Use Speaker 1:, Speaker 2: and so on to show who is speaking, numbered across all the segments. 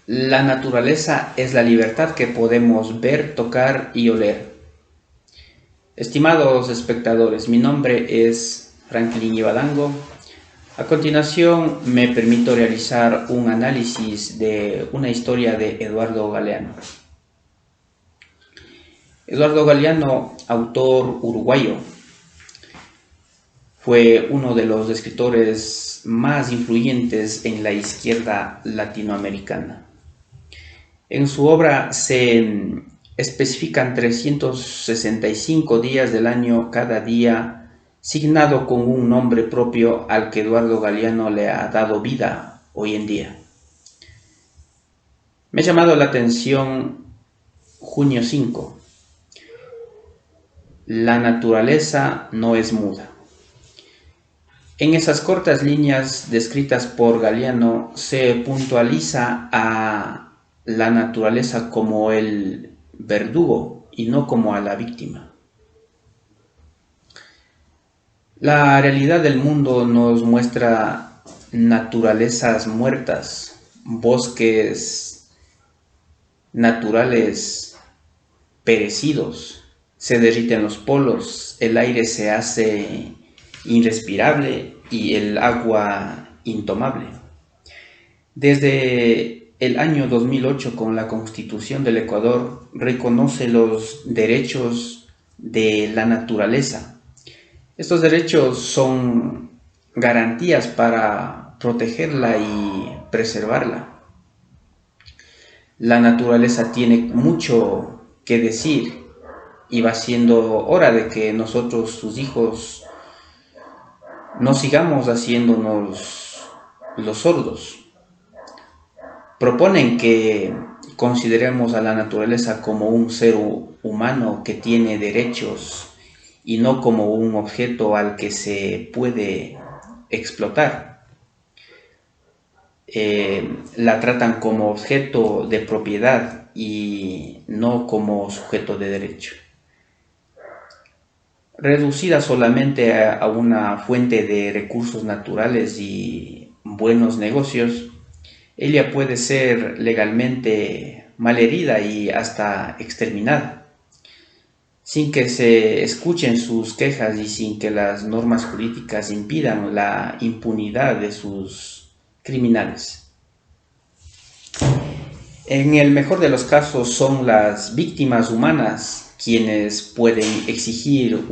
Speaker 1: La naturaleza es la libertad que podemos ver, tocar y oler. Estimados espectadores, mi nombre es Franklin Ibadango. A continuación me permito realizar un análisis de una historia de Eduardo Galeano. Eduardo Galeano, autor uruguayo, fue uno de los escritores más influyentes en la izquierda latinoamericana. En su obra se especifican 365 días del año, cada día signado con un nombre propio al que Eduardo Galeano le ha dado vida hoy en día. Me ha llamado la atención junio 5. La naturaleza no es muda. En esas cortas líneas descritas por Galeano se puntualiza a la naturaleza como el verdugo y no como a la víctima. La realidad del mundo nos muestra naturalezas muertas, bosques naturales perecidos, se derriten los polos, el aire se hace irrespirable y el agua intomable. Desde el año 2008, con la Constitución del Ecuador, reconoce los derechos de la naturaleza. Estos derechos son garantías para protegerla y preservarla. La naturaleza tiene mucho que decir y va siendo hora de que nosotros, sus hijos, no sigamos haciéndonos los sordos. Proponen que consideremos a la naturaleza como un ser humano que tiene derechos y no como un objeto al que se puede explotar. La tratan como objeto de propiedad y no como sujeto de derecho. Reducida solamente a una fuente de recursos naturales y buenos negocios, ella puede ser legalmente malherida y hasta exterminada, sin que se escuchen sus quejas y sin que las normas jurídicas impidan la impunidad de sus criminales. En el mejor de los casos son las víctimas humanas quienes pueden exigir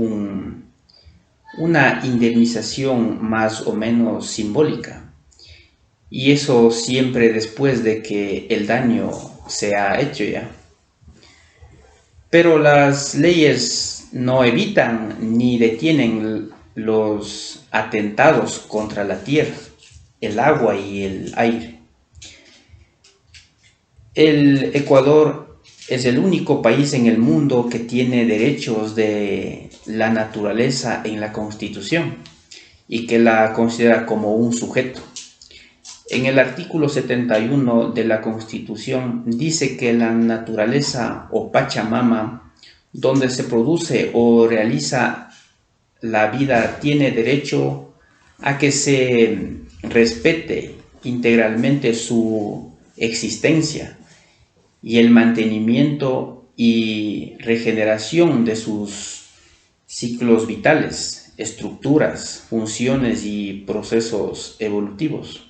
Speaker 1: una indemnización más o menos simbólica, y eso siempre después de que el daño se ha hecho ya. Pero las leyes no evitan ni detienen los atentados contra la tierra, el agua y el aire. El Ecuador es el único país en el mundo que tiene derechos de la naturaleza en la Constitución y que la considera como un sujeto. En el artículo 71 de la Constitución dice que la naturaleza o Pachamama, donde se produce o realiza la vida, tiene derecho a que se respete integralmente su existencia y el mantenimiento y regeneración de sus ciclos vitales, estructuras, funciones y procesos evolutivos.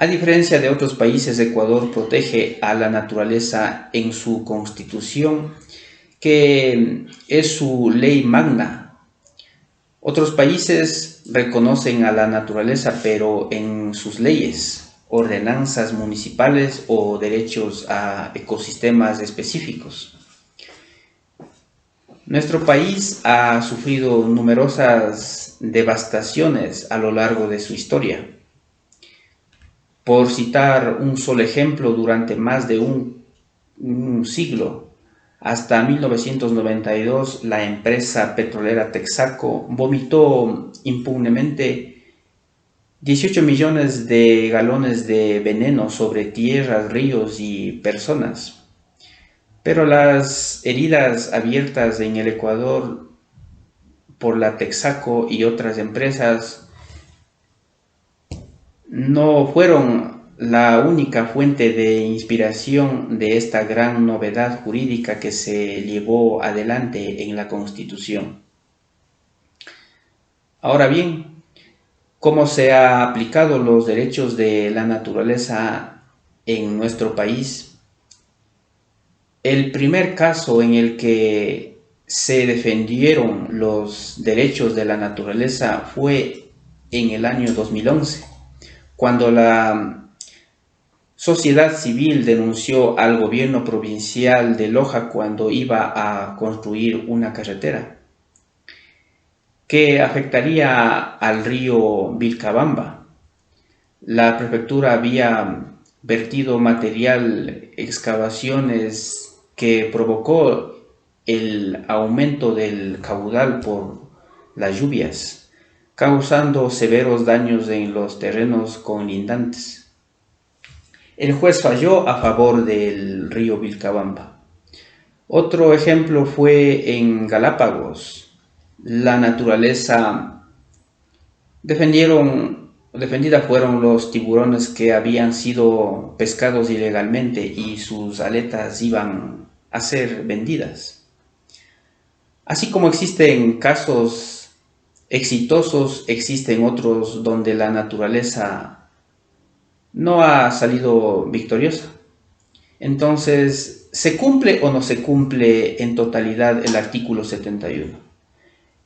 Speaker 1: A diferencia de otros países, Ecuador protege a la naturaleza en su constitución, que es su ley magna. Otros países reconocen a la naturaleza, pero en sus leyes, ordenanzas municipales o derechos a ecosistemas específicos. Nuestro país ha sufrido numerosas devastaciones a lo largo de su historia. Por citar un solo ejemplo, durante más de un siglo, hasta 1992, la empresa petrolera Texaco vomitó impunemente 18 millones de galones de veneno sobre tierras, ríos y personas. Pero las heridas abiertas en el Ecuador por la Texaco y otras empresas no fueron la única fuente de inspiración de esta gran novedad jurídica que se llevó adelante en la Constitución. Ahora bien, ¿cómo se han aplicado los derechos de la naturaleza en nuestro país? El primer caso en el que se defendieron los derechos de la naturaleza fue en el año 2011, cuando la sociedad civil denunció al gobierno provincial de Loja cuando iba a construir una carretera que afectaría al río Vilcabamba. La prefectura había vertido material, excavaciones que provocó el aumento del caudal por las lluvias, causando severos daños en los terrenos colindantes. El juez falló a favor del río Vilcabamba. Otro ejemplo fue en Galápagos. La naturaleza defendida fueron los tiburones que habían sido pescados ilegalmente y sus aletas iban a ser vendidas. Así como existen casos exitosos, existen otros donde la naturaleza no ha salido victoriosa. Entonces, ¿se cumple o no se cumple en totalidad el artículo 71?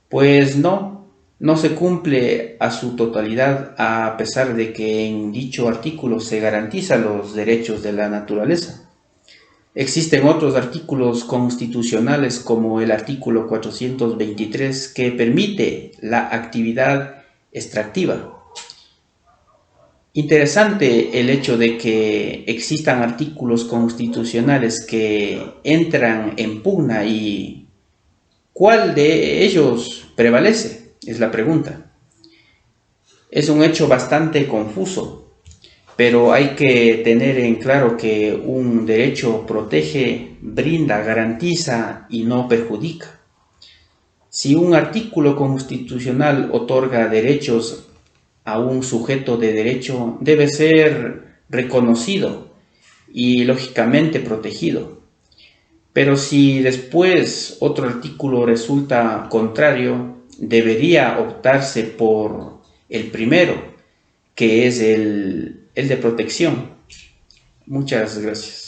Speaker 1: Pues no se cumple a su totalidad, a pesar de que en dicho artículo se garantizan los derechos de la naturaleza. Existen otros artículos constitucionales como el artículo 423 que permite la actividad extractiva. Interesante el hecho de que existan artículos constitucionales que entran en pugna y ¿cuál de ellos prevalece? Es la pregunta. Es un hecho bastante confuso, pero hay que tener en claro que un derecho protege, brinda, garantiza y no perjudica. Si un artículo constitucional otorga derechos a un sujeto de derecho, debe ser reconocido y lógicamente protegido. Pero si después otro artículo resulta contrario, debería optarse por el primero, que es el de protección. Muchas gracias.